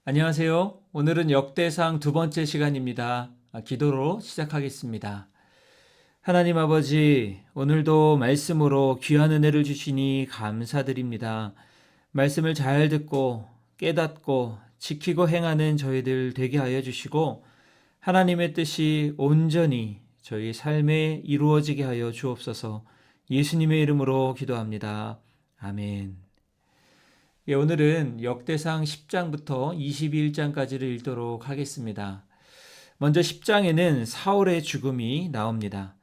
안녕하세요. 오늘은 역대상 두 번째 시간입니다. 기도로 시작하겠습니다. 하나님 아버지, 오늘도 말씀으로 귀한 은혜를 주시니 감사드립니다. 말씀을 잘 듣고 깨닫고 지키고 행하는 저희들 되게 하여 주시고 하나님의 뜻이 온전히 저희 삶에 이루어지게 하여 주옵소서. 예수님의 이름으로 기도합니다. 아멘. 오늘은 역대상 10장부터 22장까지를 읽도록 하겠습니다. 먼저 10장에는 사울의 죽음이 나옵니다.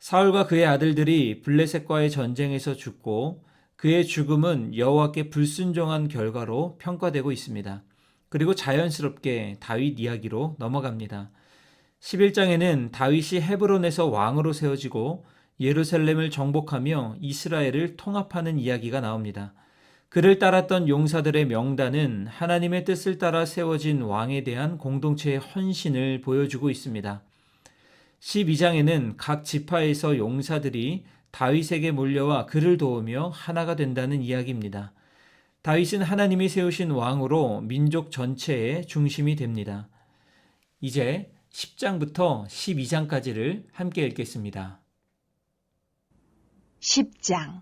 사울과 그의 아들들이 블레셋과의 전쟁에서 죽고 그의 죽음은 여호와께 불순종한 결과로 평가되고 있습니다. 그리고 자연스럽게 다윗 이야기로 넘어갑니다. 11장에는 다윗이 헤브론에서 왕으로 세워지고 예루살렘을 정복하며 이스라엘을 통합하는 이야기가 나옵니다. 그를 따랐던 용사들의 명단은 하나님의 뜻을 따라 세워진 왕에 대한 공동체의 헌신을 보여주고 있습니다. 12장에는 각 지파에서 용사들이 다윗에게 몰려와 그를 도우며 하나가 된다는 이야기입니다. 다윗은 하나님이 세우신 왕으로 민족 전체의 중심이 됩니다. 이제 10장부터 12장까지를 함께 읽겠습니다. 10장.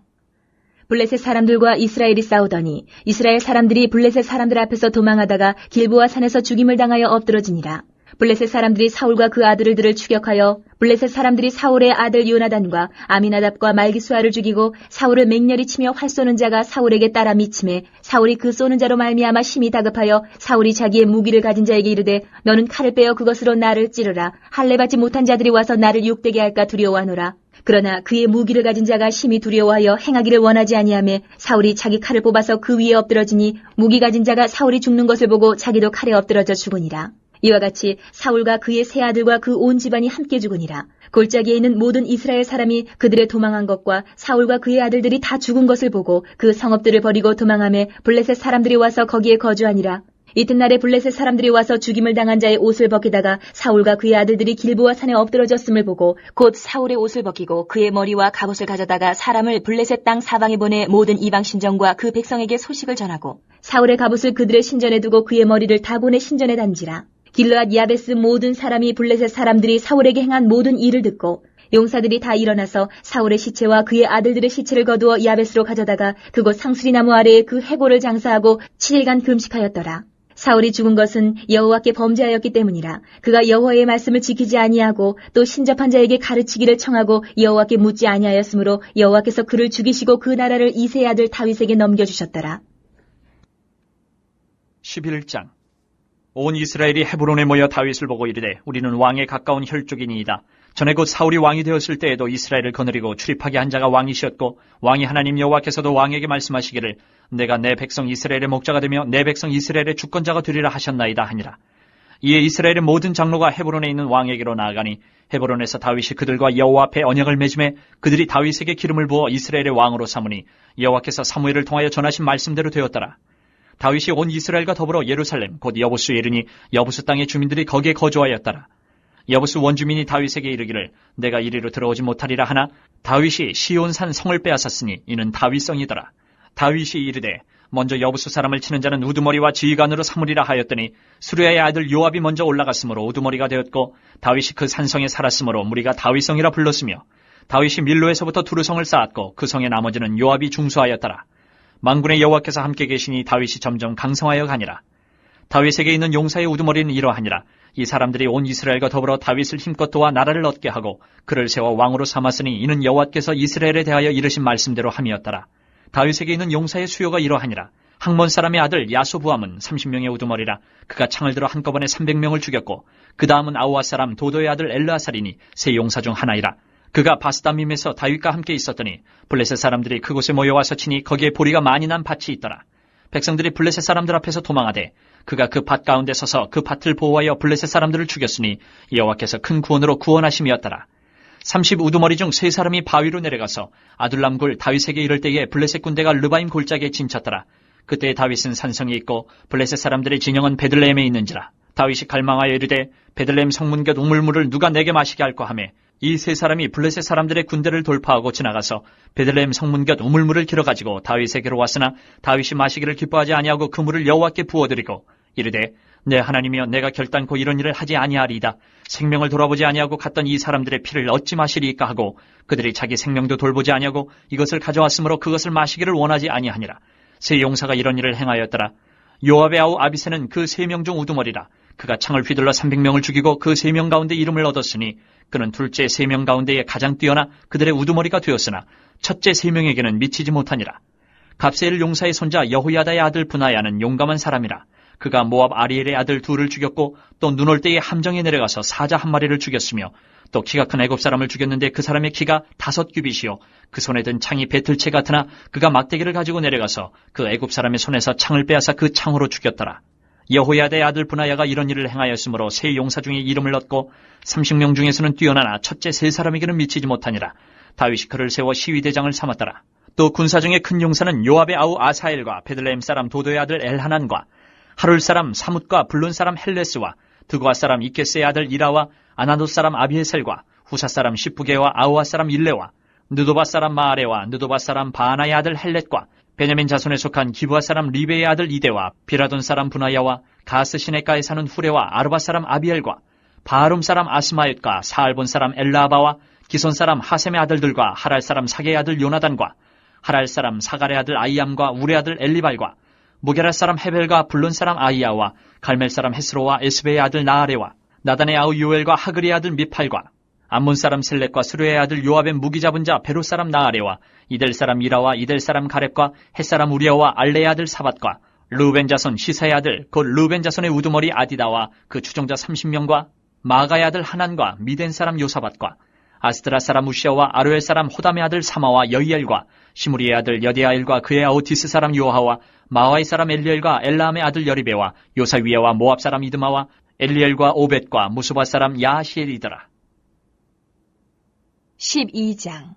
블레셋 사람들과 이스라엘이 싸우더니 이스라엘 사람들이 블레셋 사람들 앞에서 도망하다가 길보아 산에서 죽임을 당하여 엎드러지니라. 블레셋 사람들이 사울과 그 아들들을 추격하여 블레셋 사람들이 사울의 아들 요나단과 아미나답과 말기수아를 죽이고 사울을 맹렬히 치며 활 쏘는 자가 사울에게 따라 미침해 사울이 그 쏘는 자로 말미암아 심히 다급하여 사울이 자기의 무기를 가진 자에게 이르되 너는 칼을 빼어 그것으로 나를 찌르라. 할례 받지 못한 자들이 와서 나를 욕되게 할까 두려워하노라. 그러나 그의 무기를 가진 자가 심히 두려워하여 행하기를 원하지 아니하매 사울이 자기 칼을 뽑아서 그 위에 엎드러지니 무기 가진 자가 사울이 죽는 것을 보고 자기도 칼에 엎드러져 죽으니라. 이와 같이 사울과 그의 세 아들과 그 온 집안이 함께 죽으니라. 골짜기에 있는 모든 이스라엘 사람이 그들의 도망한 것과 사울과 그의 아들들이 다 죽은 것을 보고 그 성읍들을 버리고 도망하매 블레셋 사람들이 와서 거기에 거주하니라. 이튿날에 블레셋 사람들이 와서 죽임을 당한 자의 옷을 벗기다가 사울과 그의 아들들이 길보아 산에 엎드러졌음을 보고 곧 사울의 옷을 벗기고 그의 머리와 갑옷을 가져다가 사람을 블레셋 땅 사방에 보내 모든 이방 신전과 그 백성에게 소식을 전하고 사울의 갑옷을 그들의 신전에 두고 그의 머리를 다 보내 신전에 단지라. 길르앗 야베스 모든 사람이 블레셋 사람들이 사울에게 행한 모든 일을 듣고 용사들이 다 일어나서 사울의 시체와 그의 아들들의 시체를 거두어 야베스로 가져다가 그곳 상수리나무 아래에 그 해골을 장사하고 7일간 금식하였더라. 사울이 죽은 것은 여호와께 범죄하였기 때문이라. 그가 여호와의 말씀을 지키지 아니하고 또 신접한 자에게 가르치기를 청하고 여호와께 묻지 아니하였으므로 여호와께서 그를 죽이시고 그 나라를 이새의 아들 다윗에게 넘겨주셨더라. 11장. 온 이스라엘이 헤브론에 모여 다윗을 보고 이르되 우리는 왕에 가까운 혈족이니이다. 전에 곧 사울이 왕이 되었을 때에도 이스라엘을 거느리고 출입하게 한 자가 왕이시었고 왕이 하나님 여호와께서도 왕에게 말씀하시기를 내가 내 백성 이스라엘의 목자가 되며 내 백성 이스라엘의 주권자가 되리라 하셨나이다 하니라. 이에 이스라엘의 모든 장로가 헤브론에 있는 왕에게로 나아가니 헤브론에서 다윗이 그들과 여호와 앞에 언약을 맺음에 그들이 다윗에게 기름을 부어 이스라엘의 왕으로 삼으니 여호와께서 사무엘을 통하여 전하신 말씀대로 되었더라. 다윗이 온 이스라엘과 더불어 예루살렘 곧 여부수에 이르니 여부수 땅의 주민들이 거기에 거주하였더라. 여부수 원주민이 다윗에게 이르기를 내가 이리로 들어오지 못하리라 하나 다윗이 시온산 성을 빼앗았으니 이는 다윗성이더라. 다윗이 이르되 먼저 여부수 사람을 치는 자는 우두머리와 지휘관으로 삼으리라 하였더니 수르야의 아들 요압이 먼저 올라갔으므로 우두머리가 되었고 다윗이 그 산성에 살았으므로 무리가 다윗성이라 불렀으며 다윗이 밀로에서부터 두루성을 쌓았고 그 성의 나머지는 요압이 중수하였더라. 만군의 여호와께서 함께 계시니 다윗이 점점 강성하여 가니라. 다윗에게 있는 용사의 우두머리는 이러하니라. 이 사람들이 온 이스라엘과 더불어 다윗을 힘껏 도와 나라를 얻게 하고 그를 세워 왕으로 삼았으니 이는 여호와께서 이스라엘에 대하여 이르신 말씀대로 함이었더라. 다윗에게 있는 용사의 수요가 이러하니라. 항몬 사람의 아들 야소부함은 30명의 우두머리라. 그가 창을 들어 한꺼번에 300명을 죽였고 그 다음은 아우아 사람 도도의 아들 엘르아살이니 세 용사 중 하나이라. 그가 바스다밈에서 다윗과 함께 있었더니 블레셋 사람들이 그곳에 모여와서 치니 거기에 보리가 많이 난 밭이 있더라. 백성들이 블레셋 사람들 앞에서 도망하되 그가 그 밭 가운데 서서 그 밭을 보호하여 블레셋 사람들을 죽였으니 여호와께서 큰 구원으로 구원하심이었더라. 30 우두머리 중 세 사람이 바위로 내려가서 아둘람 굴 다윗에게 이를 때에 블레셋 군대가 르바임 골짜기에 진쳤더라. 그때 다윗은 산성에 있고 블레셋 사람들의 진영은 베들레헴에 있는지라. 다윗이 갈망하여 이르되 베들레헴 성문 곁 우물물을 누가 내게 마시게 할까 하며 이 세 사람이 블레셋 사람들의 군대를 돌파하고 지나가서 베들레헴 성문 곁 우물물을 길어가지고 다윗에게로 왔으나 다윗이 마시기를 기뻐하지 아니하고 그 물을 여호와께 부어드리고 이르되 내 하나님이여 내가 결단코 이런 일을 하지 아니하리이다. 생명을 돌아보지 아니하고 갔던 이 사람들의 피를 어찌 마시리이까 하고 그들이 자기 생명도 돌보지 아니하고 이것을 가져왔으므로 그것을 마시기를 원하지 아니하니라. 세 용사가 이런 일을 행하였더라. 요압의 아우 아비새는 그 3명 중 우두머리라. 그가 창을 휘둘러 300명을 죽이고 그 3명 가운데 이름을 얻었으니 그는 둘째 3명 가운데에 가장 뛰어나 그들의 우두머리가 되었으나 첫째 3명에게는 미치지 못하니라. 갑세엘 용사의 손자 여호야다의 아들 브나야는 용감한 사람이라. 그가 모압 아리엘의 아들 둘을 죽였고 또 눈 올 때에 함정에 내려가서 사자 한 마리를 죽였으며 또 키가 큰 애굽 사람을 죽였는데 그 사람의 키가 5규빗이요 그 손에 든 창이 배틀채 같으나 그가 막대기를 가지고 내려가서 그 애굽 사람의 손에서 창을 빼앗아 그 창으로 죽였더라. 여호야다의 아들 브나야가 이런 일을 행하였으므로 세 용사 중에 이름을 얻고 30명 중에서는 뛰어나나 첫째 3사람에게는 미치지 못하니라. 다윗이 그를 세워 시위대장을 삼았더라. 또 군사 중에 큰 용사는 요압의 아우 아사엘과 베들레헴 사람 도도의 아들 엘하난과 하룰 사람 사뭇과 블론 사람 헬레스와 드고아 사람 이케스의 아들 이라와 아나돗 사람 아비에셀과 후사 사람 시프게와 아우아 사람 일레와 느도바 사람 마아레와 느도바 사람 바하나의 아들 헬렛과 베냐민 자손에 속한 기브아 사람 리베의 아들 이데와 비라돈 사람 분하야와 가스 시네가에 사는 후레와 아르바 사람 아비엘과 바하룸 사람 아스마옅과 사알본 사람 엘라아바와 기손 사람 하셈의 아들들과 하랄 사람 사게의 아들 요나단과 하랄 사람 사갈의 아들 아이암과 우레 아들 엘리발과 무게랄 사람 헤벨과 블론 사람 아이야와 갈멜 사람 헤스로와 에스베의 아들 나아레와 나단의 아우 요엘과 하그리의 아들 미팔과 암몬 사람 셀렉과 스루의 아들 요압의 무기 잡은 자 베로 사람 나아레와 이델 사람 이라와 이델 사람 가렙과 헷 사람 우리아와 알레의 아들 사밧과 르우벤 자손 시사의 아들 곧 르우벤 자손의 우두머리 아디다와 그 추종자 30명과 마가의 아들 하난과 미덴 사람 요사밧과 아스드라 사람 우시아와 아르엘 사람 호담의 아들 사마와 여이엘과 시무리의 아들 여디아엘과 그의 아우 디스 사람 요하와 마와의 사람 엘리엘과 엘라함의 아들 여리베와 요사위에와 모압 사람 이드마와 엘리엘과 오벳과 무수바 사람 야시엘이더라. 12장.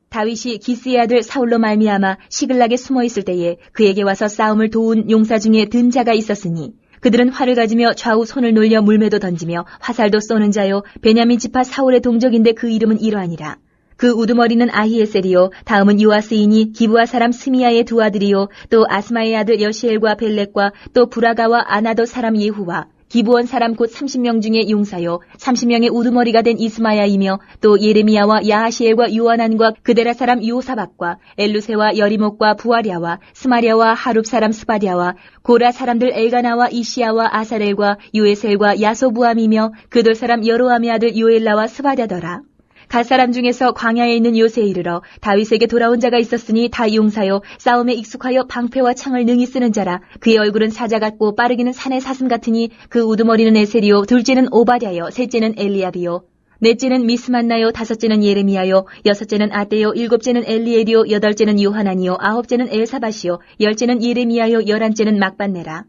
다윗이 기스의 아들 사울로 말미암아 시글락에 숨어 있을 때에 그에게 와서 싸움을 도운 용사 중에 든 자가 있었으니 그들은 활을 가지며 좌우 손을 놀려 물매도 던지며 화살도 쏘는 자요 베냐민 지파 사울의 동족인데 그 이름은 이러하니라. 그 우두머리는 아히에셀이요 다음은 요아스이니 기브아 사람 스미야의 두 아들이요 또 아스마의 아들 여시엘과 벨렉과 또 부라가와 아나도 사람 예후와 기브온 사람 곧 30명 중에 용사요 30명의 우두머리가 된 이스마야이며 또 예레미야와 야하시엘과 요하난과 그데라 사람 요사박과 엘루세와 여리목과 부아랴와 스마랴와 하룹 사람 스바랴와 고라 사람들 엘가나와 이시야와 아사렐과 요에셀과 야소부암이며 그돌 사람 여로함의 아들 요엘라와 스바랴더라. 갈 사람 중에서 광야에 있는 요새에 이르러 다윗에게 돌아온 자가 있었으니 다 용사요 싸움에 익숙하여 방패와 창을 능히 쓰는 자라. 그의 얼굴은 사자 같고 빠르기는 산의 사슴 같으니 그 우두머리는 에셀이요 둘째는 오바댜요 셋째는 엘리압이요 넷째는 미스만나요 다섯째는 예레미야요 여섯째는 아떼요 일곱째는 엘리엘이요 여덟째는 요하나니요 아홉째는 엘사밧이요 열째는 예레미야요 열한째는 막반네라.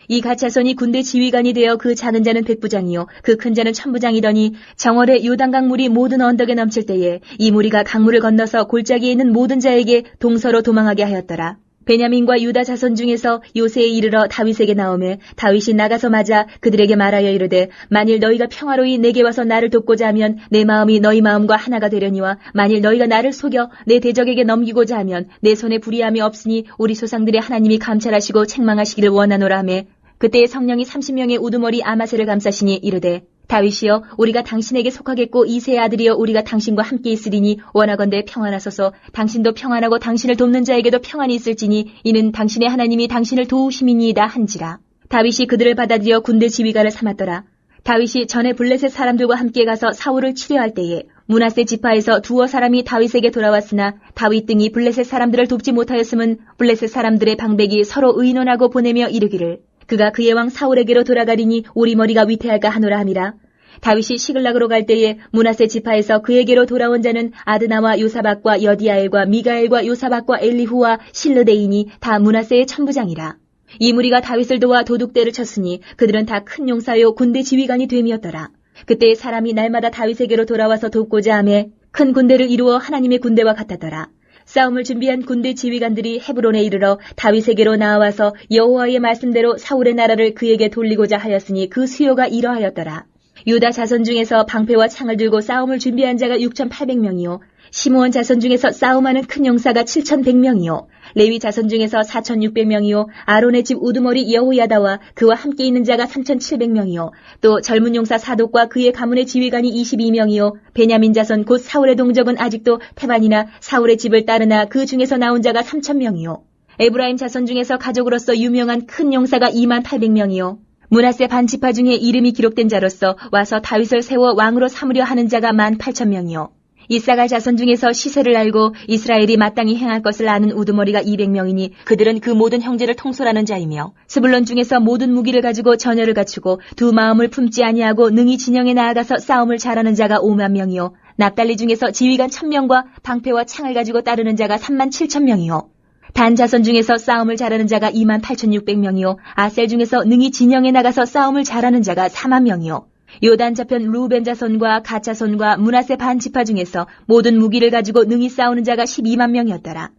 이 가차손이 군대 지휘관이 되어 그 작은 자는 백부장이요 그 큰 자는 천부장이더니 정월에 요단강 물이 모든 언덕에 넘칠 때에 이 무리가 강물을 건너서 골짜기에 있는 모든 자에게 동서로 도망하게 하였더라. 베냐민과 유다 자손 중에서 요새에 이르러 다윗에게 나오매 다윗이 나가서 맞아 그들에게 말하여 이르되 만일 너희가 평화로이 내게 와서 나를 돕고자 하면 내 마음이 너희 마음과 하나가 되려니와 만일 너희가 나를 속여 내 대적에게 넘기고자 하면 내 손에 불의함이 없으니 우리 조상들의 하나님이 감찰하시고 책망하시기를 원하노라 하매 그때의 성령이 30명의 우두머리 아마셀을 감싸시니 이르되 다윗이여 우리가 당신에게 속하겠고 이새의 아들이여 우리가 당신과 함께 있으리니 원하건대 평안하소서. 당신도 평안하고 당신을 돕는 자에게도 평안이 있을지니 이는 당신의 하나님이 당신을 도우심이니이다 한지라. 다윗이 그들을 받아들여 군대 지휘관을 삼았더라. 다윗이 전에 블레셋 사람들과 함께 가서 사울을 치료할 때에 므낫세 지파에서 두어 사람이 다윗에게 돌아왔으나 다윗 등이 블레셋 사람들을 돕지 못하였음은 블레셋 사람들의 방백이 서로 의논하고 보내며 이르기를 그가 그의 왕 사울에게로 돌아가리니 우리 머리가 위태할까 하노라 함이라. 다윗이 시글락으로 갈 때에 므낫세 지파에서 그에게로 돌아온 자는 아드나와 요사박과 여디아엘과 미가엘과 요사박과 엘리후와 실르데이니 다 므낫세의 천부장이라. 이 무리가 다윗을 도와 도둑대를 쳤으니 그들은 다 큰 용사요 군대 지휘관이 됨이었더라. 그때 사람이 날마다 다윗에게로 돌아와서 돕고자 하매 큰 군대를 이루어 하나님의 군대와 같았더라. 싸움을 준비한 군대 지휘관들이 헤브론에 이르러 다윗에게로 나와서 여호와의 말씀대로 사울의 나라를 그에게 돌리고자 하였으니 그 수요가 이러하였더라. 유다 자손 중에서 방패와 창을 들고 싸움을 준비한 자가 6,800명이요 시므온 자손 중에서 싸움하는 큰 용사가 7,100명이요. 레위 자손 중에서 4,600명이요. 아론의 집 우두머리 여호야다와 그와 함께 있는 자가 3,700명이요. 또 젊은 용사 사독과 그의 가문의 지휘관이 22명이요. 베냐민 자손 곧 사울의 동족은 아직도 태반이나 사울의 집을 따르나 그 중에서 나온 자가 3,000명이요. 에브라임 자손 중에서 가족으로서 유명한 큰 용사가 28,000명이요. 므낫세 반지파 중에 이름이 기록된 자로서 와서 다윗을 세워 왕으로 삼으려 하는 자가 18,000명이요. 이사갈 자손 중에서 시세를 알고 이스라엘이 마땅히 행할 것을 아는 우두머리가 200명이니 그들은 그 모든 형제를 통솔하는 자이며 스불론 중에서 모든 무기를 가지고 전열을 갖추고 두 마음을 품지 아니하고 능히 진영에 나아가서 싸움을 잘하는 자가 50,000명이요. 납달리 중에서 지휘관 1,000명과 방패와 창을 가지고 따르는 자가 37,000명이요. 단 자손 중에서 싸움을 잘하는 자가 28,600명이요. 아셀 중에서 능히 진영에 나가서 싸움을 잘하는 자가 40,000명이요. 요단 저편 루벤 자손과 갓 자손과 므낫세 반지파 중에서 모든 무기를 가지고 능히 싸우는 자가 12만 명이었더라.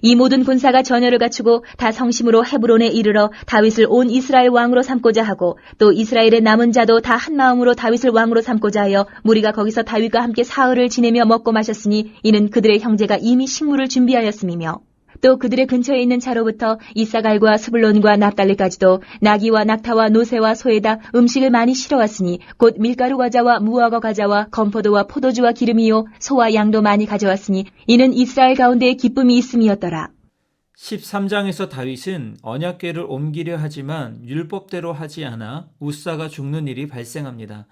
이 모든 군사가 전열을 갖추고 다 성심으로 헤브론에 이르러 다윗을 온 이스라엘 왕으로 삼고자 하고 또 이스라엘의 남은 자도 다 한 마음으로 다윗을 왕으로 삼고자 하여 무리가 거기서 다윗과 함께 사흘을 지내며 먹고 마셨으니 이는 그들의 형제가 이미 식물을 준비하였음이며 또 그들의 근처에 있는 차로부터 이사갈과 스불론과 납달리까지도 나귀와 낙타와 노새와 소에다 음식을 많이 실어왔으니 곧 밀가루 과자와 무화과 과자와 건포도와 포도주와 기름이요 소와 양도 많이 가져왔으니 이는 이스라엘 가운데에 기쁨이 있음이었더라. 13장에서 다윗은 언약궤를 옮기려 하지만 율법대로 하지 않아 우사가 죽는 일이 발생합니다.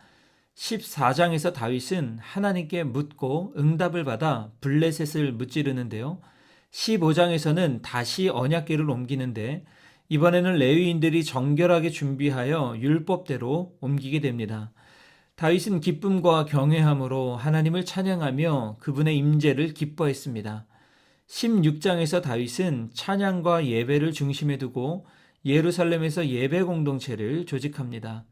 14장에서 다윗은 하나님께 묻고 응답을 받아 블레셋을 무찌르는데요. 15장에서는 다시 언약궤를 옮기는데 이번에는 레위인들이 정결하게 준비하여 율법대로 옮기게 됩니다. 다윗은 기쁨과 경외함으로 하나님을 찬양하며 그분의 임재를 기뻐했습니다. 16장에서 다윗은 찬양과 예배를 중심에 두고 예루살렘에서 예배 공동체를 조직합니다.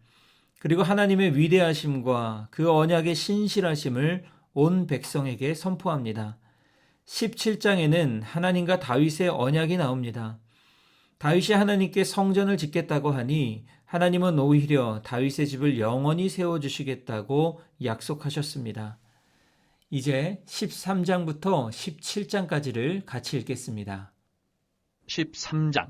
그리고 하나님의 위대하심과 그 언약의 신실하심을 온 백성에게 선포합니다. 17장에는 하나님과 다윗의 언약이 나옵니다. 다윗이 하나님께 성전을 짓겠다고 하니 하나님은 오히려 다윗의 집을 영원히 세워주시겠다고 약속하셨습니다. 이제 13장부터 17장까지를 같이 읽겠습니다. 13장.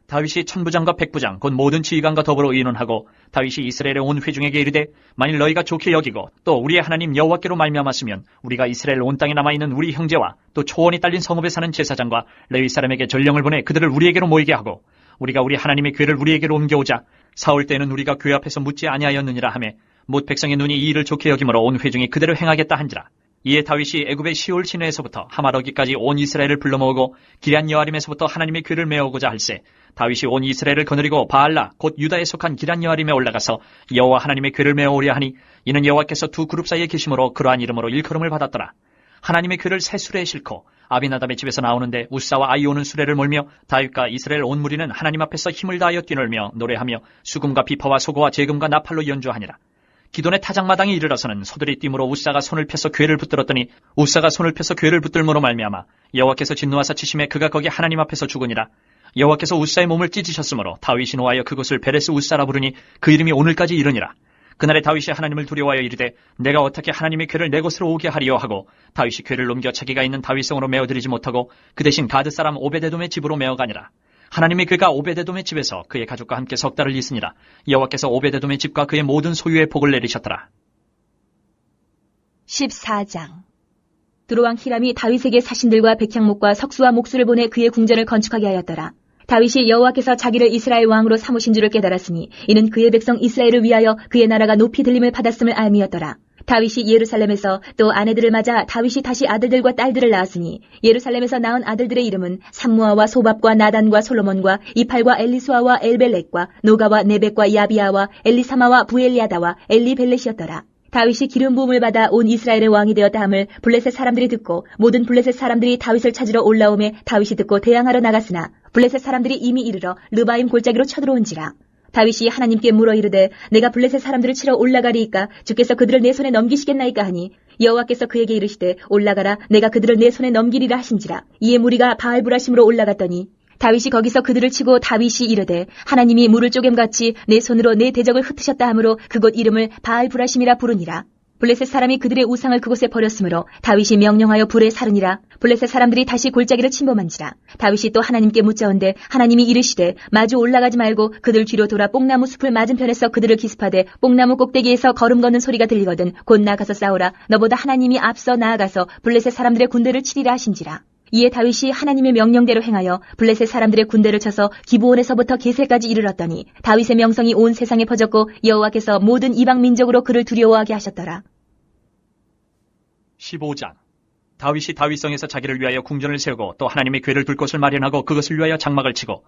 다윗이 천부장과 백부장 곧 모든 지휘관과 더불어 의논하고 다윗이 이스라엘의 온 회중에게 이르되 만일 너희가 좋게 여기고 또 우리의 하나님 여호와께로 말미암았으면 우리가 이스라엘 온 땅에 남아있는 우리 형제와 또 초원이 딸린 성읍에 사는 제사장과 레위 사람에게 전령을 보내 그들을 우리에게로 모이게 하고 우리가 우리 하나님의 궤를 우리에게로 옮겨오자 사울 때에는 우리가 궤 앞에서 묻지 아니하였느니라 하매 못 백성의 눈이 이 일을 좋게 여김으로 온 회중이 그대로 행하겠다 한지라. 이에 다윗이 애굽의 시올 시내에서부터 하마러기까지 온 이스라엘을 불러 모으고 기럇 여아림에서부터 하나님의 궤를 메어오고자 할세 다윗이 온 이스라엘을 거느리고 바알라 곧 유다에 속한 기럇 여아림에 올라가서 여호와 하나님의 궤를 메어오려 하니 이는 여호와께서 두 그룹 사이에 계심으로 그러한 이름으로 일컬음을 받았더라. 하나님의 궤를 새 수레에 싣고 아비나답의 집에서 나오는데 우사와 아이오는 수레를 몰며 다윗과 이스라엘 온 무리는 하나님 앞에서 힘을 다하여 뛰놀며 노래하며 수금과 비파와 소고와 재금과 나팔로 연주하니라. 기돈의 타작마당에 이르러서는 소들이 뛰므로 우사가 손을 펴서 궤를 붙들었더니 우사가 손을 펴서 궤를 붙들므로 말미암아 여호와께서 진노하사 치심에 그가 거기 하나님 앞에서 죽으니라. 여호와께서 우사의 몸을 찢으셨으므로 다윗이 노하여 그곳을 베레스 우사라 부르니 그 이름이 오늘까지 이르니라. 그날에 다윗이 하나님을 두려워하여 이르되 내가 어떻게 하나님의 궤를 내 곳으로 오게 하리요 하고 다윗이 궤를 넘겨 자기가 있는 다윗성으로 메어드리지 못하고 그 대신 가드 사람 오베데돔의 집으로 메어가니라. 하나님의 궤가 오베데돔의 집에서 그의 가족과 함께 석 달을 있으니라. 여호와께서 오베데돔의 집과 그의 모든 소유의 복을 내리셨더라. 14장. 두로왕 히람이 다윗에게 사신들과 백향목과 석수와 목수를 보내 그의 궁전을 건축하게 하였더라. 다윗이 여호와께서 자기를 이스라엘 왕으로 삼으신 줄을 깨달았으니 이는 그의 백성 이스라엘을 위하여 그의 나라가 높이 들림을 받았음을 알미였더라. 다윗이 예루살렘에서 또 아내들을 맞아 다윗이 다시 아들들과 딸들을 낳았으니 예루살렘에서 낳은 아들들의 이름은 삼무아와 소밥과 나단과 솔로몬과 이팔과 엘리수아와 엘벨렉과 노가와 네벡과 야비아와 엘리사마와 부엘리아다와 엘리벨렛이었더라. 다윗이 기름 부음을 받아 온 이스라엘의 왕이 되었다 함을 블레셋 사람들이 듣고 모든 블레셋 사람들이 다윗을 찾으러 올라오매 다윗이 듣고 대항하러 나갔으나 블레셋 사람들이 이미 이르러 르바임 골짜기로 쳐들어온지라. 다윗이 하나님께 물어 이르되 내가 블레셋 사람들을 치러 올라가리이까 주께서 그들을 내 손에 넘기시겠나이까 하니 여호와께서 그에게 이르시되 올라가라 내가 그들을 내 손에 넘기리라 하신지라. 이에 무리가 바알브라심으로 올라갔더니 다윗이 거기서 그들을 치고 다윗이 이르되 하나님이 물을 쪼갰같이 내 손으로 내 대적을 흩으셨다 하므로 그곳 이름을 바알브라심이라 부르니라. 블레셋 사람이 그들의 우상을 그곳에 버렸으므로 다윗이 명령하여 불에 사르니라. 블레셋 사람들이 다시 골짜기를 침범한지라. 다윗이 또 하나님께 묻자온데 하나님이 이르시되 마주 올라가지 말고 그들 뒤로 돌아 뽕나무 숲을 맞은편에서 그들을 기습하되 뽕나무 꼭대기에서 걸음 걷는 소리가 들리거든 곧 나가서 싸우라. 너보다 하나님이 앞서 나아가서 블레셋 사람들의 군대를 치리라 하신지라. 이에 다윗이 하나님의 명령대로 행하여 블레셋 사람들의 군대를 쳐서 기브온에서부터 게세까지 이르렀더니 다윗의 명성이 온 세상에 퍼졌고 여호와께서 모든 이방 민족으로 그를 두려워하게 하셨더라. 15장. 다윗이 다윗성에서 자기를 위하여 궁전을 세우고 또 하나님의 궤를 둘 곳을 마련하고 그것을 위하여 장막을 치고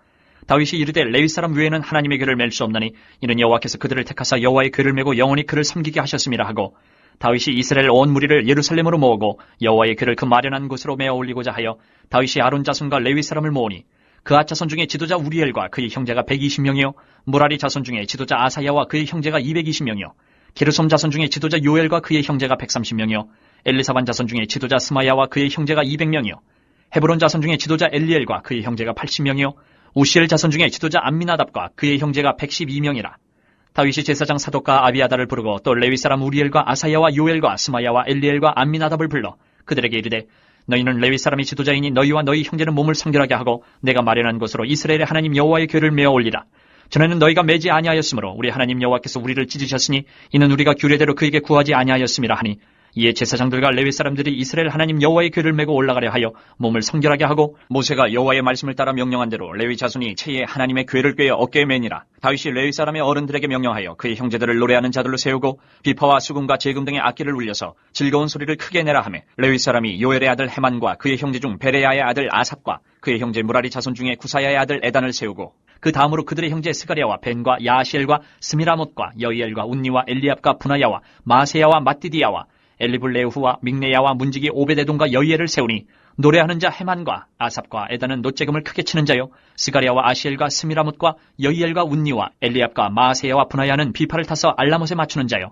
다윗이 이르되 레위 사람 외에는 하나님의 궤를 맬 수 없나니 이는 여호와께서 그들을 택하사 여호와의 궤를 메고 영원히 그를 섬기게 하셨음이라 하고 다윗이 이스라엘 온 무리를 예루살렘으로 모으고 여호와의 궤를 그 마련한 곳으로 메어 올리고자 하여 다윗이 아론 자손과 레위 사람을 모으니 그앗 자손 중에 지도자 우리엘과 그의 형제가 120명이요 무라리 자손 중에 지도자 아사야와 그의 형제가 220명이요 게르솜 자손 중에 지도자 요엘과 그의 형제가 130명이요 엘리사반 자손 중에 지도자 스마야와 그의 형제가 200명이요 헤브론 자손 중에 지도자 엘리엘과 그의 형제가 80명이요 우시엘 자손 중에 지도자 암미나답과 그의 형제가 112명이라. 다윗이 제사장 사독과 아비아다를 부르고 또 레위 사람 우리엘과 아사야와 요엘과 스마야와 엘리엘과 암미나답을 불러 그들에게 이르되 너희는 레위 사람이 지도자이니 너희와 너희 형제는 몸을 성결하게 하고 내가 마련한 곳으로 이스라엘의 하나님 여호와의 궤를 메어 올리라. 전에는 너희가 매지 아니하였으므로 우리 하나님 여호와께서 우리를 찢으셨으니 이는 우리가 규례대로 그에게 구하지 아니하였음이라 하니 이에 제사장들과 레위 사람들이 이스라엘 하나님 여호와의 궤를 메고 올라가려 하여 몸을 성결하게 하고 모세가 여호와의 말씀을 따라 명령한 대로 레위 자손이 체에 하나님의 궤를 꿰어 어깨에 매니라. 다윗이 레위 사람의 어른들에게 명령하여 그의 형제들을 노래하는 자들로 세우고 비파와 수금과 제금 등의 악기를 울려서 즐거운 소리를 크게 내라 하며 레위 사람이 요엘의 아들 헤만과 그의 형제 중 베레야의 아들 아삽과 그의 형제 무라리 자손 중에 구사야의 아들 에단을 세우고 그 다음으로 그들의 형제 스가랴와 벤과 야시엘과 스미라못과 여이엘과 운니와 엘리압과 분하야와 마세야와 마띠디야와 엘리블레후와 믹네야와 문지기 오베데돔과 여이엘을 세우니 노래하는 자 헤만과 아삽과 에단은 노재금을 크게 치는 자요 스가랴와 아시엘과 스미라못과 여이엘과 운니와 엘리압과 마세야와 분하야는 비파를 타서 알라못에 맞추는 자요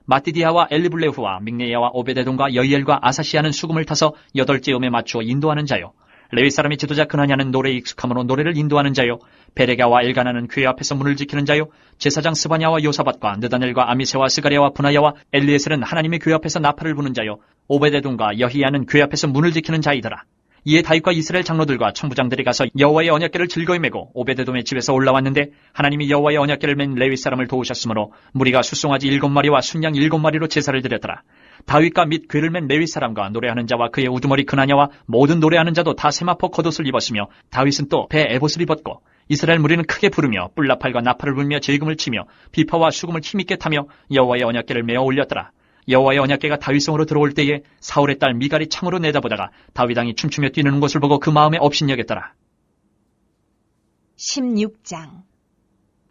마띠디야와 엘리블레후와 믹네야와 오베데돔과 여이엘과 아사시아는 수금을 타서 8제음에 맞추어 인도하는 자요 레위 사람의 지도자 그나냐는 노래에 익숙함으로 노래를 인도하는 자요 베레가와 엘가나는 궤 앞에서 문을 지키는 자요 제사장 스바냐와 요사밧과 느다넬과 아미세와 스가랴와 분하야와 엘리에셀은 하나님의 궤 앞에서 나팔을 부는 자요 오베데돔과 여히야는 궤 앞에서 문을 지키는 자이더라. 이에 다윗과 이스라엘 장로들과 천부장들이 가서 여호와의 언약궤를 즐거이 메고 오베데돔의 집에서 올라왔는데 하나님이 여호와의 언약궤를 맨 레위 사람을 도우셨으므로 무리가 숫송아지 7마리와 순양 7마리로 제사를 드렸더라. 다윗과 및 궤를 맨 레위 사람과 노래하는 자와 그의 우두머리 그나냐와 모든 노래하는 자도 다 세마포 겉옷을 입었으며 다윗은 또 배 에봇을 입었고 이스라엘 무리는 크게 부르며 뿔나팔과 나팔을 불며 제금을 치며 비파와 수금을 힘있게 타며 여호와의 언약궤를 메어 올렸더라. 여호와의 언약궤가 다윗성으로 들어올 때에 사울의 딸 미갈이 창으로 내다보다가 다윗 왕이 춤추며 뛰는 것을 보고 그 마음에 업신여겼더라. 16장.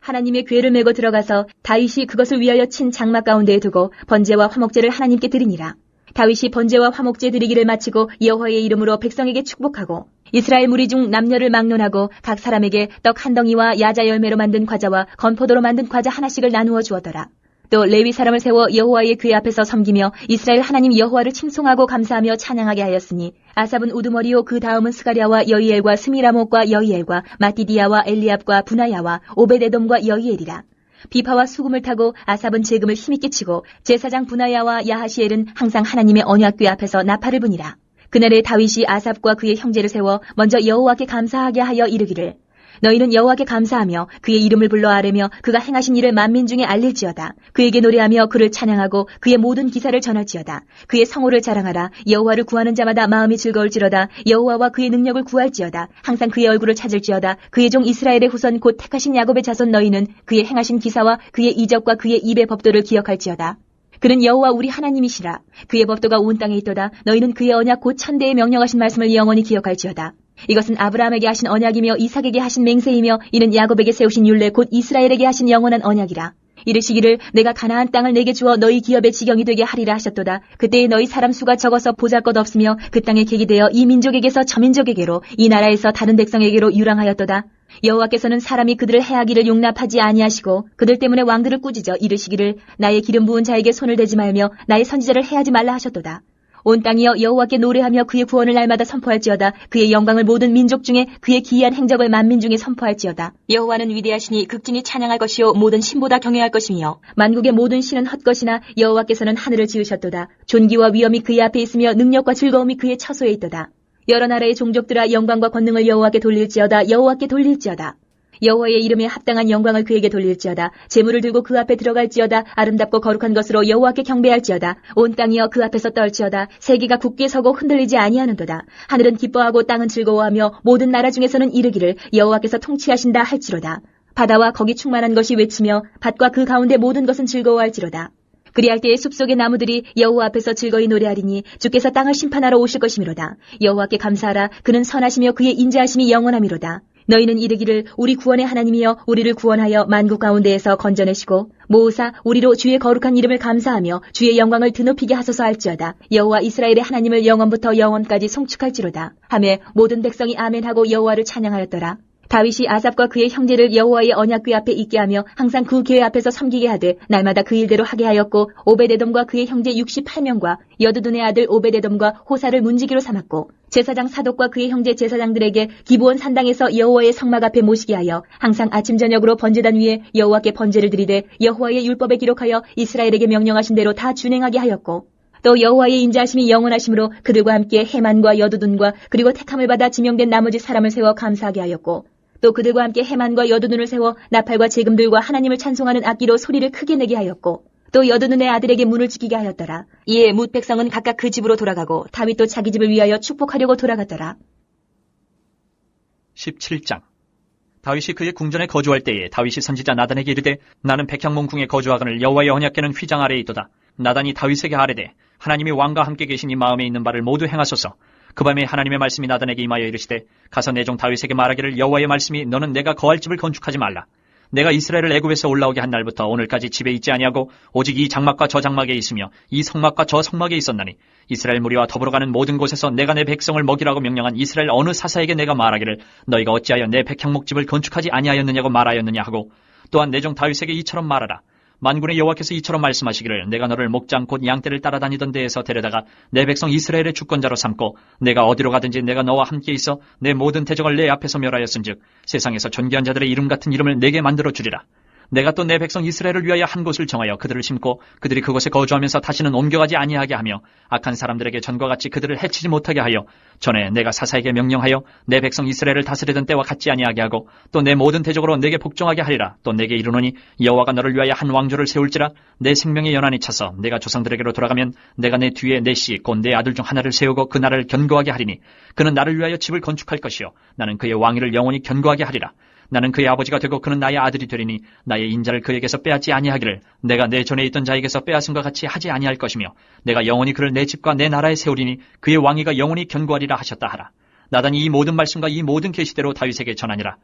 하나님의 궤를 메고 들어가서 다윗이 그것을 위하여 친 장막 가운데에 두고 번제와 화목제를 하나님께 드리니라. 다윗이 번제와 화목제 드리기를 마치고 여호와의 이름으로 백성에게 축복하고 이스라엘 무리 중 남녀를 막론하고 각 사람에게 떡 한 덩이와 야자 열매로 만든 과자와 건포도로 만든 과자 하나씩을 나누어 주었더라. 또 레위 사람을 세워 여호와의 궤 앞에서 섬기며 이스라엘 하나님 여호와를 칭송하고 감사하며 찬양하게 하였으니 아삽은 우두머리요 그 다음은 스가랴와 여이엘과 스미라못과 여이엘과 마띠디야와 엘리압과 분하야와 오베데돔과 여이엘이라. 비파와 수금을 타고 아삽은 제금을 힘있게 치고 제사장 분하야와 야하시엘은 항상 하나님의 언약궤 앞에서 나팔을 부니라. 그날에 다윗이 아삽과 그의 형제를 세워 먼저 여호와께 감사하게 하여 이르기를 너희는 여호와께 감사하며 그의 이름을 불러 아뢰며 그가 행하신 일을 만민 중에 알릴지어다. 그에게 노래하며 그를 찬양하고 그의 모든 기사를 전할지어다. 그의 성호를 자랑하라. 여호와를 구하는 자마다 마음이 즐거울지로다. 여호와와 그의 능력을 구할지어다. 항상 그의 얼굴을 찾을지어다. 그의 종 이스라엘의 후손 곧 택하신 야곱의 자손 너희는 그의 행하신 기사와 그의 이적과 그의 입의 법도를 기억할지어다. 그는 여호와 우리 하나님이시라. 그의 법도가 온 땅에 있도다. 너희는 그의 언약 곧 천대에 명령하신 말씀을 영원히 기억할지어다. 이것은 아브라함에게 하신 언약이며 이삭에게 하신 맹세이며 이는 야곱에게 세우신 율례 곧 이스라엘에게 하신 영원한 언약이라. 이르시기를 내가 가나안 땅을 내게 주어 너희 기업의 지경이 되게 하리라 하셨도다. 그때에 너희 사람 수가 적어서 보잘것없으며 그 땅에 객이 되어 이 민족에게서 저 민족에게로 이 나라에서 다른 백성에게로 유랑하였도다. 여호와께서는 사람이 그들을 해하기를 용납하지 아니하시고 그들 때문에 왕들을 꾸짖어 이르시기를 나의 기름 부은 자에게 손을 대지 말며 나의 선지자를 해하지 말라 하셨도다. 온 땅이여 여호와께 노래하며 그의 구원을 날마다 선포할지어다. 그의 영광을 모든 민족 중에 그의 기이한 행적을 만민 중에 선포할지어다. 여호와는 위대하시니 극진히 찬양할 것이요 모든 신보다 경외할 것이며 만국의 모든 신은 헛것이나 여호와께서는 하늘을 지으셨도다. 존귀와 위엄이 그의 앞에 있으며 능력과 즐거움이 그의 처소에 있도다. 여러 나라의 종족들아 영광과 권능을 여호와께 돌릴지어다. 여호와께 돌릴지어다. 여호와의 이름에 합당한 영광을 그에게 돌릴지어다. 제물을 들고 그 앞에 들어갈지어다. 아름답고 거룩한 것으로 여호와께 경배할지어다. 온 땅이여 그 앞에서 떨지어다. 세계가 굳게 서고 흔들리지 아니하는도다. 하늘은 기뻐하고 땅은 즐거워하며 모든 나라 중에서는 이르기를 여호와께서 통치하신다 할지로다. 바다와 거기 충만한 것이 외치며 밭과 그 가운데 모든 것은 즐거워할지로다. 그리할 때에 숲속의 나무들이 여호와 앞에서 즐거이 노래하리니 주께서 땅을 심판하러 오실 것이미로다. 여호와께 감사하라. 그는 선하시며 그의 인자하심이 영원하미로다. 너희는 이르기를 우리 구원의 하나님이여 우리를 구원하여 만국 가운데에서 건져내시고 모으사 우리로 주의 거룩한 이름을 감사하며 주의 영광을 드높이게 하소서 할지어다. 여호와 이스라엘의 하나님을 영원부터 영원까지 송축할지로다. 하매 모든 백성이 아멘하고 여호와를 찬양하였더라. 다윗이 아삽과 그의 형제를 여호와의 언약궤 앞에 있게 하며 항상 그 궤 앞에서 섬기게 하되 날마다 그 일대로 하게 하였고 오베데돔과 그의 형제 68명과 여두둔의 아들 오베데돔과 호사를 문지기로 삼았고 제사장 사독과 그의 형제 제사장들에게 기브온 산당에서 여호와의 성막 앞에 모시게 하여 항상 아침 저녁으로 번제단 위에 여호와께 번제를 드리되 여호와의 율법에 기록하여 이스라엘에게 명령하신 대로 다 준행하게 하였고 또 여호와의 인자하심이 영원하심으로 그들과 함께 헤만과 여두둔과 그리고 택함을 받아 지명된 나머지 사람을 세워 감사하게 하였고 또 그들과 함께 헤만과 여두둔을 세워 나팔과 제금들과 하나님을 찬송하는 악기로 소리를 크게 내게 하였고 또 여두둔의 아들에게 문을 지키게 하였더라. 이에 뭇 백성은 각각 그 집으로 돌아가고 다윗도 자기 집을 위하여 축복하려고 돌아갔더라. 17장. 다윗이 그의 궁전에 거주할 때에 다윗이 선지자 나단에게 이르되 나는 백향몽궁에 거주하거늘 여호와의 언약궤는 휘장 아래에 있도다. 나단이 다윗에게 아뢰되 하나님이 왕과 함께 계시니 마음에 있는 바를 모두 행하소서. 그 밤에 하나님의 말씀이 나단에게 임하여 이르시되 가서 내 종 다윗에게 말하기를 여호와의 말씀이 너는 내가 거할 집을 건축하지 말라. 내가 이스라엘을 애굽에서 올라오게 한 날부터 오늘까지 집에 있지 아니하고 오직 이 장막과 저 장막에 있으며 이 성막과 저 성막에 있었나니 이스라엘 무리와 더불어 가는 모든 곳에서 내가 내 백성을 먹이라고 명령한 이스라엘 어느 사사에게 내가 말하기를 너희가 어찌하여 내 백향목집을 건축하지 아니하였느냐고 말하였느냐 하고 또한 내 종 다윗에게 이처럼 말하라. 만군의 여호와께서 이처럼 말씀하시기를 내가 너를 목장 곧 양떼를 따라다니던 데에서 데려다가 내 백성 이스라엘의 주권자로 삼고 내가 어디로 가든지 내가 너와 함께 있어 내 모든 대적을 내 앞에서 멸하였은즉 세상에서 존귀한 자들의 이름 같은 이름을 내게 만들어 주리라. 내가 또 내 백성 이스라엘을 위하여 한 곳을 정하여 그들을 심고 그들이 그곳에 거주하면서 다시는 옮겨가지 아니하게 하며 악한 사람들에게 전과 같이 그들을 해치지 못하게 하여 전에 내가 사사에게 명령하여 내 백성 이스라엘을 다스리던 때와 같지 아니하게 하고 또 내 모든 대적으로 내게 복종하게 하리라. 또 내게 이르노니 여호와가 너를 위하여 한 왕조를 세울지라. 내 생명의 연한이 차서 내가 조상들에게로 돌아가면 내가 내 뒤에 내 씨 곧 내 아들 중 하나를 세우고 그 나라를 견고하게 하리니 그는 나를 위하여 집을 건축할 것이요 나는 그의 왕위를 영원히 견고하게 하리라. 나는 그의 아버지가 되고 그는 나의 아들이 되리니 나의 인자를 그에게서 빼앗지 아니하기를 내가 내 전에 있던 자에게서 빼앗음과 같이 하지 아니할 것이며 내가 영원히 그를 내 집과 내 나라에 세우리니 그의 왕위가 영원히 견고하리라 하셨다 하라. 나단이 이 모든 말씀과 이 모든 계시대로 다윗에게 전하니라.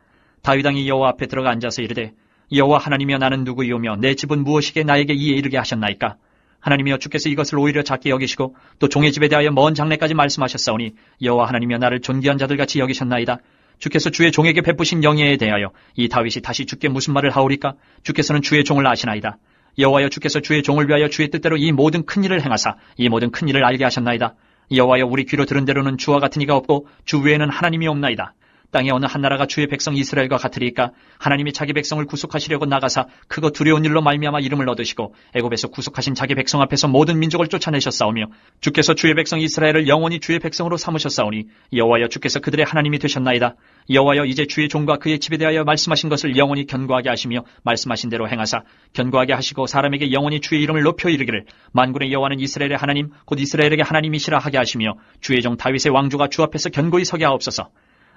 다윗 왕이 여호와 앞에 들어가 앉아서 이르되 여호와 하나님이여 나는 누구이오며 내 집은 무엇이게 나에게 이에 이르게 하셨나이까. 하나님이여 주께서 이것을 오히려 작게 여기시고 또 종의 집에 대하여 먼 장래까지 말씀하셨사오니 여호와 하나님이여 나를 존귀한 자들같이 여기셨나이다. 주께서 주의 종에게 베푸신 영예에 대하여 이 다윗이 다시 주께 무슨 말을 하오리까? 주께서는 주의 종을 아시나이다. 여호와여 주께서 주의 종을 위하여 주의 뜻대로 이 모든 큰 일을 행하사 이 모든 큰 일을 알게 하셨나이다. 여호와여 우리 귀로 들은 대로는 주와 같은 이가 없고 주 외에는 하나님이 없나이다. 땅에 어느 한 나라가 주의 백성 이스라엘과 같으리까? 하나님이 자기 백성을 구속하시려고 나가사 크고 두려운 일로 말미암아 이름을 얻으시고 애굽에서 구속하신 자기 백성 앞에서 모든 민족을 쫓아내셨사오며 주께서 주의 백성 이스라엘을 영원히 주의 백성으로 삼으셨사오니 여호와여 주께서 그들의 하나님이 되셨나이다. 여호와여 이제 주의 종과 그의 집에 대하여 말씀하신 것을 영원히 견고하게 하시며 말씀하신 대로 행하사 견고하게 하시고 사람에게 영원히 주의 이름을 높여 이르기를 만군의 여호와는 이스라엘의 하나님 곧 이스라엘에게 하나님이시라 하게 하시며 주의 종 다윗의 왕조가 주 앞에서 견고히 서게 하옵소서.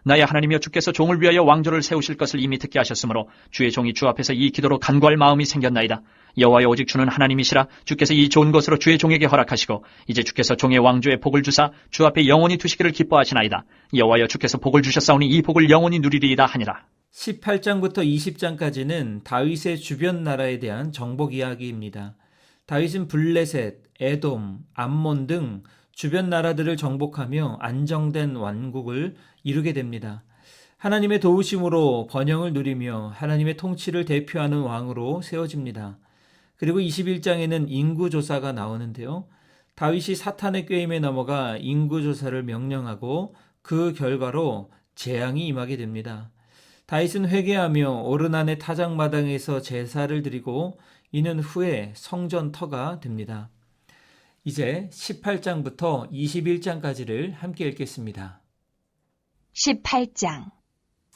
나의 하나님이여 주께서 종을 위하여 왕조를 세우실 것을 이미 듣게 하셨으므로 주의 종이 주 앞에서 이 기도로 간구할 마음이 생겼나이다. 여호와여 오직 주는 하나님이시라. 주께서 이 좋은 것으로 주의 종에게 허락하시고 이제 주께서 종의 왕조에 복을 주사 주 앞에 영원히 두시기를 기뻐하시나이다. 여호와여 주께서 복을 주셨사오니 이 복을 영원히 누리리이다 하니라. 18장부터 20장까지는 다윗의 주변 나라에 대한 정복 이야기입니다. 다윗은 블레셋, 에돔, 암몬 등 주변 나라들을 정복하며 안정된 왕국을 이루게 됩니다. 하나님의 도우심으로 번영을 누리며 하나님의 통치를 대표하는 왕으로 세워집니다. 그리고 21장에는 인구조사가 나오는데요. 다윗이 사탄의 꾀임에 넘어가 인구조사를 명령하고 그 결과로 재앙이 임하게 됩니다. 다윗은 회개하며 오르난의 타작마당에서 제사를 드리고 이는 후에 성전터가 됩니다. 이제 18장부터 21장까지를 함께 읽겠습니다. 18장.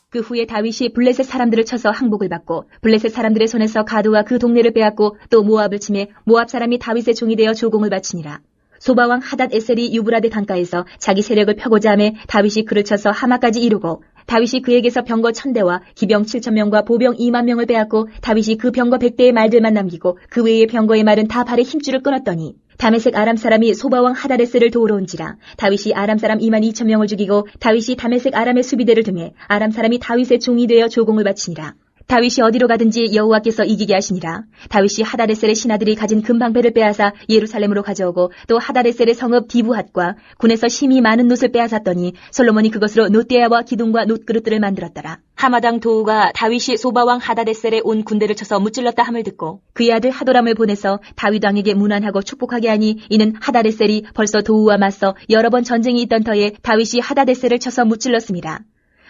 그 후에 다윗이 블레셋 사람들을 쳐서 항복을 받고 블레셋 사람들의 손에서 가드와 그 동네를 빼앗고 또 모압을 치매 모압 사람이 다윗의 종이 되어 조공을 바치니라. 소바왕 하닷 에셀이 유브라데 강가에서 자기 세력을 펴고자 하매 다윗이 그를 쳐서 하마까지 이루고 다윗이 그에게서 병거 1000대와 기병 7000명과 보병 20000명을 빼앗고 다윗이 그 병거 100대의 말들만 남기고 그 외의 병거의 말은 다 발에 힘줄을 끊었더니 다메섹 아람 사람이 소바왕 하닷 에셀을 도우러 온지라. 다윗이 아람 사람 22000명을 죽이고 다윗이 다메섹 아람의 수비대를 등해 아람 사람이 다윗의 종이 되어 조공을 바치니라. 다윗이 어디로 가든지 여호와께서 이기게 하시니라. 다윗이 하다레셀의 신하들이 가진 금방패를 빼앗아 예루살렘으로 가져오고 또 하다레셀의 성읍 디브핫과 군에서 심히 많은 놋을 빼앗았더니 솔로몬이 그것으로 놋대야와 기둥과 놋그릇들을 만들었더라. 하마당 도우가 다윗이 소바왕 하다레셀에 온 군대를 쳐서 무찔렀다 함을 듣고 그의 아들 하도람을 보내서 다윗 왕에게 문안하고 축복하게 하니 이는 하다레셀이 벌써 도우와 맞서 여러 번 전쟁이 있던 터에 다윗이 하다레셀을 쳐서 무찔렀습니다.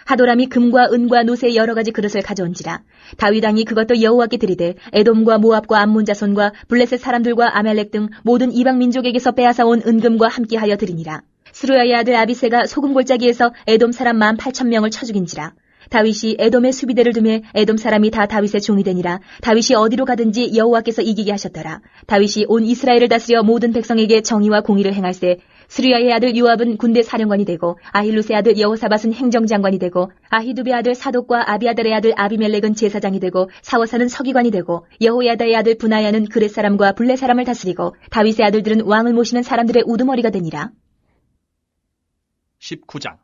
하도람이 금과 은과 놋의 여러 가지 그릇을 가져온지라. 다윗 왕이 그것도 여호와께 드리되 에돔과 모압과 암몬 자손과 블레셋 사람들과 아멜렉 등 모든 이방 민족에게서 빼앗아온 은금과 함께하여 드리니라. 스루야의 아들 아비새가 소금 골짜기에서 에돔 사람 18,000명을 쳐 죽인지라. 다윗이 에돔의 수비대를 두매 에돔 사람이 다 다윗의 종이 되니라. 다윗이 어디로 가든지 여호와께서 이기게 하셨더라. 다윗이 온 이스라엘을 다스려 모든 백성에게 정의와 공의를 행할세. 스루야의 아들 요압은 군대 사령관이 되고 아힐루스의 아들 여호사밧은 행정장관이 되고 아히두베의 아들 사독과 아비아달의 아들 아비멜렉은 제사장이 되고 사워사는 서기관이 되고 여호야다의 아들 분하야는 그렛 사람과 블레 사람을 다스리고 다윗의 아들들은 왕을 모시는 사람들의 우두머리가 되니라. 19장.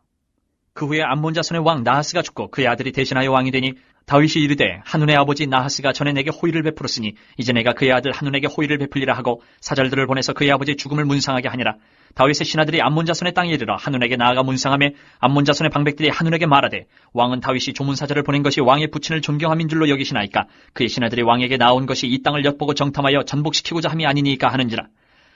그 후에 암몬 자손의 왕 나하스가 죽고 그의 아들이 대신하여 왕이 되니 다윗이 이르되 한눈의 아버지 나하스가 전에 내게 호의를 베풀었으니 이제 내가 그의 아들 한눈에게 호의를 베풀리라 하고 사절들을 보내서 그의 아버지의 죽음을 문상하게 하니라. 다윗의 신하들이 암몬 자손의 땅에 이르러 한눈에게 나아가 문상하며 암몬 자손의 방백들이 한눈에게 말하되 왕은 다윗이 조문사절을 보낸 것이 왕의 부친을 존경함인 줄로 여기시나이까. 그의 신하들이 왕에게 나온 것이 이 땅을 엿보고 정탐하여 전복시키고자 함이 아니니까 하는지라.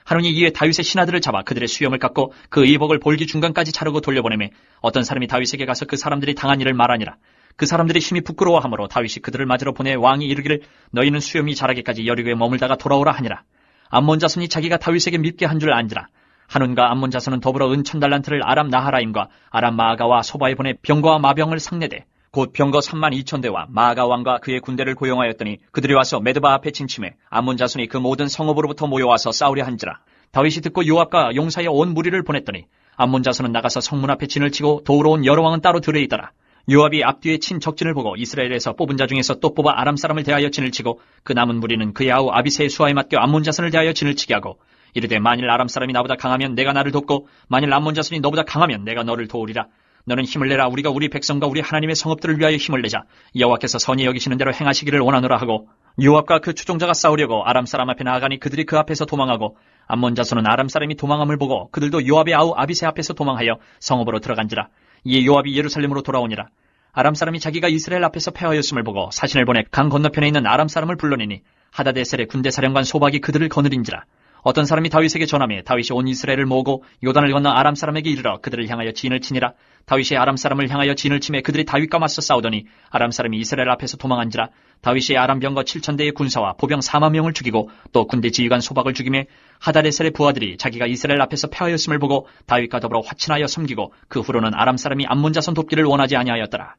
하노니 이에 다윗의 신하들을 잡아 그들의 수염을 깎고 그 의복을 볼기 중간까지 자르고 돌려보내매 어떤 사람이 다윗에게 가서 그 사람들이 당한 일을 말하니라. 그 사람들이 심히 부끄러워하므로 다윗이 그들을 맞으러 보내 왕이 이르기를 너희는 수염이 자라기까지 여리고에 머물다가 돌아오라 하니라. 암몬 자손이 자기가 다윗에게 밉게 한 줄 안지라. 한운과 암몬 자손은 더불어 은 1000달란트를 아람 나하라임과 아람 마아가와 소바에 보내 병거와 마병을 상내되 곧 병거 32,000대와 마아가 왕과 그의 군대를 고용하였더니 그들이 와서 메드바 앞에 진침해 암몬 자손이 그 모든 성읍으로부터 모여와서 싸우려 한지라. 다윗이 듣고 요압과 용사의 온 무리를 보냈더니 암몬 자손은 나가서 성문 앞에 진을 치고 도우러 온 여러 왕은 따로 들에 있더라. 요압이 앞뒤에 친 적진을 보고 이스라엘에서 뽑은 자 중에서 또 뽑아 아람 사람을 대하여 진을 치고 그 남은 무리는 그의 아우 아비새의 수하에 맡겨 암몬 자손을 대하여 진을 치게 하고 이르되 만일 아람 사람이 나보다 강하면 내가 나를 돕고 만일 암몬 자손이 너보다 강하면 내가 너를 도우리라. 너는 힘을 내라. 우리가 우리 백성과 우리 하나님의 성읍들을 위하여 힘을 내자. 여호와께서 선히 여기시는 대로 행하시기를 원하노라 하고 요압과 그 추종자가 싸우려고 아람 사람 앞에 나아가니 그들이 그 앞에서 도망하고 암몬 자손은 아람 사람이 도망함을 보고 그들도 요압의 아우 아비새 앞에서 도망하여 성읍으로 들어간지라. 이에 요압이 예루살렘으로 돌아오니라. 아람 사람이 자기가 이스라엘 앞에서 패하였음을 보고 사신을 보내 강 건너편에 있는 아람 사람을 불러내니 하다데셀의 군대 사령관 소박이 그들을 거느린지라. 어떤 사람이 다윗에게 전하며 다윗이 온 이스라엘을 모으고 요단을 건너 아람 사람에게 이르러 그들을 향하여 진을 치니라. 다윗이 아람 사람을 향하여 진을 치매 그들이 다윗과 맞서 싸우더니 아람 사람이 이스라엘 앞에서 도망한지라. 다윗이 아람 병거 7,000대의 군사와 보병 40,000명을 죽이고 또 군대 지휘관 소박을 죽이매 하다레셀의 부하들이 자기가 이스라엘 앞에서 패하였음을 보고 다윗과 더불어 화친하여 섬기고 그 후로는 아람 사람이 암몬 자손 돕기를 원하지 아니하였더라.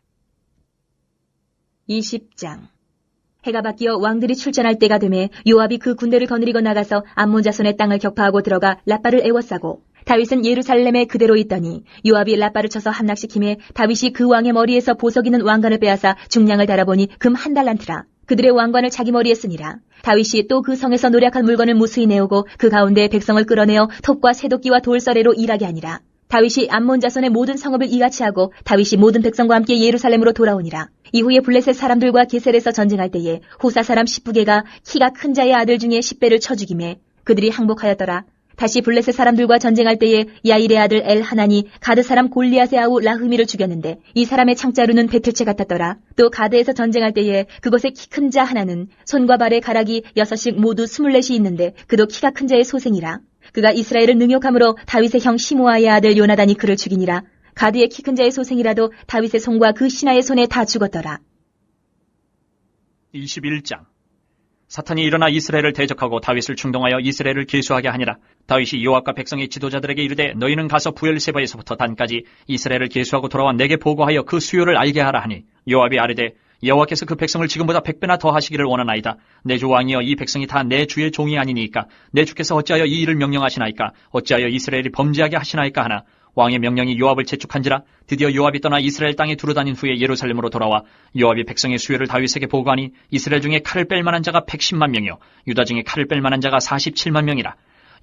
20장. 해가 바뀌어 왕들이 출전할 때가 되매 요압이 그 군대를 거느리고 나가서 암몬 자손의 땅을 격파하고 들어가 라빠를 애워싸고 다윗은 예루살렘에 그대로 있더니 요압이 라빠를 쳐서 함락시키매 다윗이 그 왕의 머리에서 보석 있는 왕관을 빼앗아 중량을 달아보니 금 1달란트라. 그들의 왕관을 자기 머리에 쓰니라. 다윗이 또 그 성에서 노략한 물건을 무수히 내오고 그 가운데 백성을 끌어내어 톱과 새도끼와 돌서래로 일하게 하니라. 다윗이 암몬 자손의 모든 성읍을 이같이 하고 다윗이 모든 백성과 함께 예루살렘으로 돌아오니라. 이후에 블레셋 사람들과 게셀에서 전쟁할 때에 후사 사람 10부개가 키가 큰 자의 아들 중에 10배를 쳐 죽이매 그들이 항복하였더라. 다시 블레셋 사람들과 전쟁할 때에 야일의 아들 엘하나니 가드 사람 골리앗의 아우 라흐미를 죽였는데 이 사람의 창자루는 배틀채 같았더라. 또 가드에서 전쟁할 때에 그곳에 키 큰 자 하나는 손과 발의 가락이 6씩 모두 24이 있는데 그도 키가 큰 자의 소생이라. 그가 이스라엘을 능욕함으로 다윗의 형 시므아의 아들 요나단이 그를 죽이니라. 가드의 키 큰 자의 소생이라도 다윗의 손과 그 신하의 손에 다 죽었더라. 21장. 사탄이 일어나 이스라엘을 대적하고 다윗을 충동하여 이스라엘을 계수하게 하니라. 다윗이 요압과 백성의 지도자들에게 이르되 너희는 가서 부엘세바에서부터 단까지 이스라엘을 계수하고 돌아와 내게 보고하여 그 수요를 알게 하라 하니 요압이 아뢰되 여호와께서 그 백성을 지금보다 100배나 더 하시기를 원하나이다. 내 주 왕이여 이 백성이 다 내 주의 종이 아니니까 내 주께서 어찌하여 이 일을 명령하시나이까 어찌하여 이스라엘이 범죄하게 하시나이까 하나 왕의 명령이 요압을 재촉한지라. 드디어 요압이 떠나 이스라엘 땅에 두루다닌 후에 예루살렘으로 돌아와 요압이 백성의 수요를 다윗에게 보고하니 이스라엘 중에 칼을 뺄 만한 자가 110만 명이요 유다 중에 칼을 뺄 만한 자가 47만 명이라.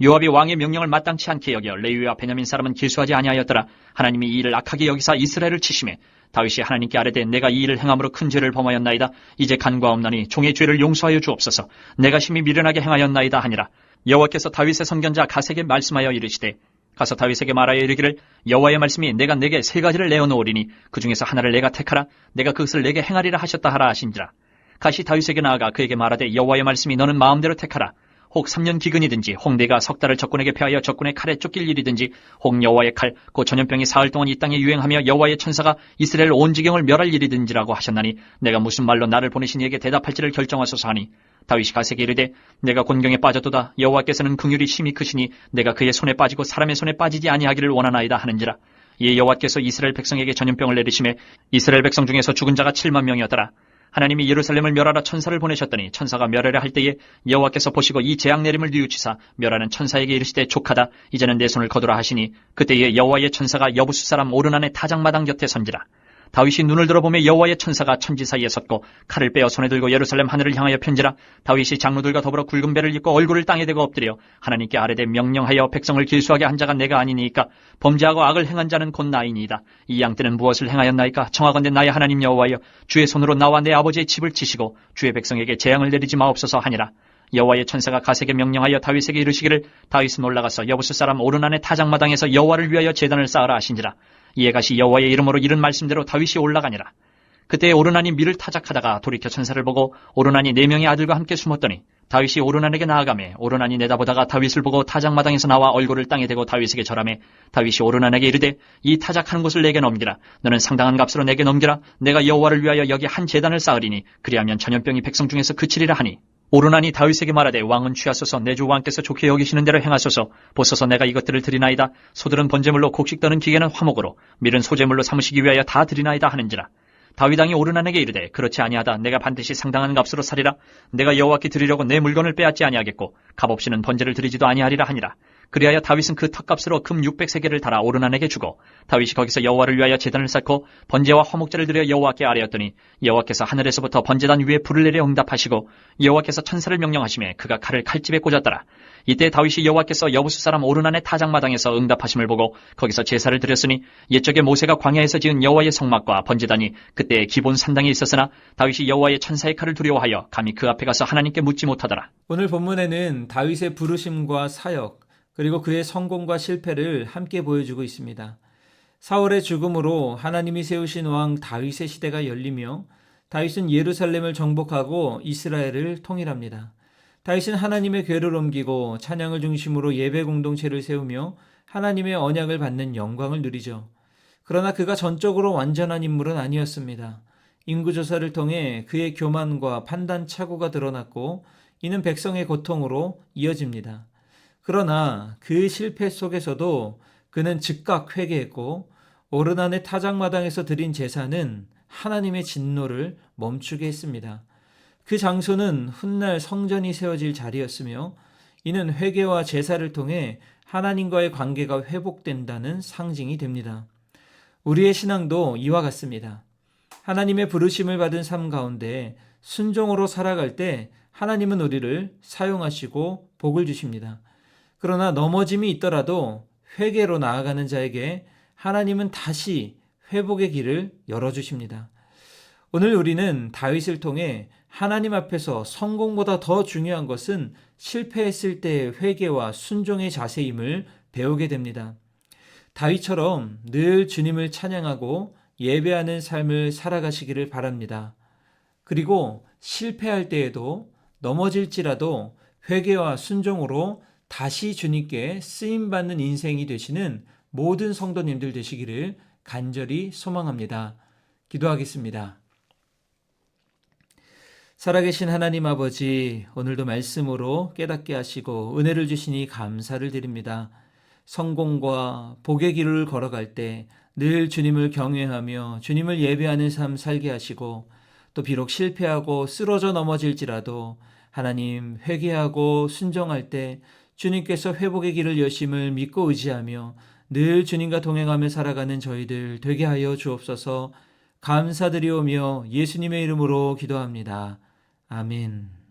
요압이 왕의 명령을 마땅치 않게 여겨 레위와 베냐민 사람은 계수하지 아니하였더라. 하나님이 이 일을 악하게 여기사 이스라엘을 치심해 다윗이 하나님께 아뢰되 내가 이 일을 행함으로 큰 죄를 범하였나이다. 이제 간과 없나니 종의 죄를 용서하여 주옵소서. 내가 심히 미련하게 행하였나이다 하니라. 여호와께서 다윗의 선견자 갓에게 말씀하여 이르시되 가서 다윗에게 말하여 이르기를 여호와의 말씀이 내가 내게 세 가지를 내어놓으리니 그 중에서 하나를 내가 택하라. 내가 그것을 내게 행하리라 하셨다 하라 하신지라. 갓이 다윗에게 나아가 그에게 말하되 여호와의 말씀이 너는 마음대로 택하라. 혹 3년 기근이든지 혹 내가 석 달을 적군에게 패하여 적군의 칼에 쫓길 일이든지 혹 여호와의 칼 곧 전염병이 사흘 동안 이 땅에 유행하며 여호와의 천사가 이스라엘 온 지경을 멸할 일이든지라고 하셨나니 내가 무슨 말로 나를 보내신 이에게 대답할지를 결정하소서 하니 다윗이 갓에게 이르되 내가 곤경에 빠졌도다. 여호와께서는 긍휼이 심히 크시니 내가 그의 손에 빠지고 사람의 손에 빠지지 아니하기를 원하나이다 하는지라. 이에 여호와께서 이스라엘 백성에게 전염병을 내리심에 이스라엘 백성 중에서 죽은 자가 7만 명이었더라. 하나님이 예루살렘을 멸하라 천사를 보내셨더니 천사가 멸하려 할 때에 여호와께서 보시고 이 재앙 내림을 뉘우치사 멸하는 천사에게 이르시되 족하다. 이제는 내 손을 거두라 하시니 그때에 여호와의 천사가 여부수 사람 오르난의 타작마당 곁에 선지라. 다윗이 눈을 들어보며 여호와의 천사가 천지 사이에 섰고 칼을 빼어 손에 들고 예루살렘 하늘을 향하여 편지라. 다윗이 장로들과 더불어 굵은 배를 입고 얼굴을 땅에 대고 엎드려 하나님께 아뢰되 명령하여 백성을 계수하게 한 자가 내가 아니니까 범죄하고 악을 행한 자는 곧 나이니이다. 이 양떼는 무엇을 행하였나이까 청하건대 나의 하나님 여호와여 주의 손으로 나와 내 아버지의 집을 치시고 주의 백성에게 재앙을 내리지 마옵소서 하니라. 여호와의 천사가 갓에게 명령하여 다윗에게 이르시기를 다윗은 올라가서 여부수 사람 오르난의 타작마당에서 여호와를 위하여 제단을 쌓으라 하신지라. 이에 갓이 여호와의 이름으로 이른 말씀대로 다윗이 올라가니라. 그때 오르난이 밀을 타작하다가 돌이켜 천사를 보고 오르난이 4명의 아들과 함께 숨었더니 다윗이 오르난에게 나아가매 오르난이 내다보다가 다윗을 보고 타작마당에서 나와 얼굴을 땅에 대고 다윗에게 절하매 다윗이 오르난에게 이르되 이 타작하는 곳을 내게 넘기라. 너는 상당한 값으로 내게 넘기라. 내가 여호와를 위하여 여기 한 제단을 쌓으리니 그리하면 전염병이 백성 중에서 그치리라 하니 오르난이 다윗에게 말하되 왕은 취하소서. 내 주 왕께서 좋게 여기시는 대로 행하소서. 보소서 내가 이것들을 드리나이다. 소들은 번제물로 곡식 떠는 기계는 화목으로 밀은 소제물로 삼으시기 위하여 다 드리나이다 하는지라. 다윗 왕이 오르난에게 이르되 그렇지 아니하다. 내가 반드시 상당한 값으로 사리라. 내가 여호와께 드리려고 내 물건을 빼앗지 아니하겠고 값 없이는 번제를 드리지도 아니하리라 하니라. 그리하여 다윗은 그 턱값으로 금 600세겔을 달아 오르난에게 주고 다윗이 거기서 여호와를 위하여 제단을 쌓고 번제와 화목제를 드려 여호와께 아뢰었더니 여호와께서 하늘에서부터 번제단 위에 불을 내려 응답하시고 여호와께서 천사를 명령하시매 그가 칼을 칼집에 꽂았더라. 이때 다윗이 여호와께서 여부수 사람 오르난의 타작마당에서 응답하심을 보고 거기서 제사를 드렸으니 옛적에 모세가 광야에서 지은 여호와의 성막과 번제단이 그때의 기본 산당에 있었으나 다윗이 여호와의 천사의 칼을 두려워하여 감히 그 앞에 가서 하나님께 묻지 못하더라. 오늘 본문에는 다윗의 부르심과 사역 그리고 그의 성공과 실패를 함께 보여주고 있습니다. 사울의 죽음으로 하나님이 세우신 왕 다윗의 시대가 열리며 다윗은 예루살렘을 정복하고 이스라엘을 통일합니다. 다윗은 하나님의 궤를 옮기고 찬양을 중심으로 예배 공동체를 세우며 하나님의 언약을 받는 영광을 누리죠. 그러나 그가 전적으로 완전한 인물은 아니었습니다. 인구조사를 통해 그의 교만과 판단 착오가 드러났고 이는 백성의 고통으로 이어집니다. 그러나 그 실패 속에서도 그는 즉각 회개했고 오르난의 타작마당에서 드린 제사는 하나님의 진노를 멈추게 했습니다. 그 장소는 훗날 성전이 세워질 자리였으며 이는 회개와 제사를 통해 하나님과의 관계가 회복된다는 상징이 됩니다. 우리의 신앙도 이와 같습니다. 하나님의 부르심을 받은 삶 가운데 순종으로 살아갈 때 하나님은 우리를 사용하시고 복을 주십니다. 그러나 넘어짐이 있더라도 회개로 나아가는 자에게 하나님은 다시 회복의 길을 열어주십니다. 오늘 우리는 다윗을 통해 하나님 앞에서 성공보다 더 중요한 것은 실패했을 때의 회개와 순종의 자세임을 배우게 됩니다. 다윗처럼 늘 주님을 찬양하고 예배하는 삶을 살아가시기를 바랍니다. 그리고 실패할 때에도 넘어질지라도 회개와 순종으로 다시 주님께 쓰임받는 인생이 되시는 모든 성도님들 되시기를 간절히 소망합니다. 기도하겠습니다. 살아계신 하나님 아버지, 오늘도 말씀으로 깨닫게 하시고 은혜를 주시니 감사를 드립니다. 성공과 복의 길을 걸어갈 때 늘 주님을 경외하며 주님을 예배하는 삶 살게 하시고, 또 비록 실패하고 쓰러져 넘어질지라도 하나님 회개하고 순종할 때 주님께서 회복의 길을 여심을 믿고 의지하며 늘 주님과 동행하며 살아가는 저희들 되게 하여 주옵소서. 감사드리오며 예수님의 이름으로 기도합니다. 아멘.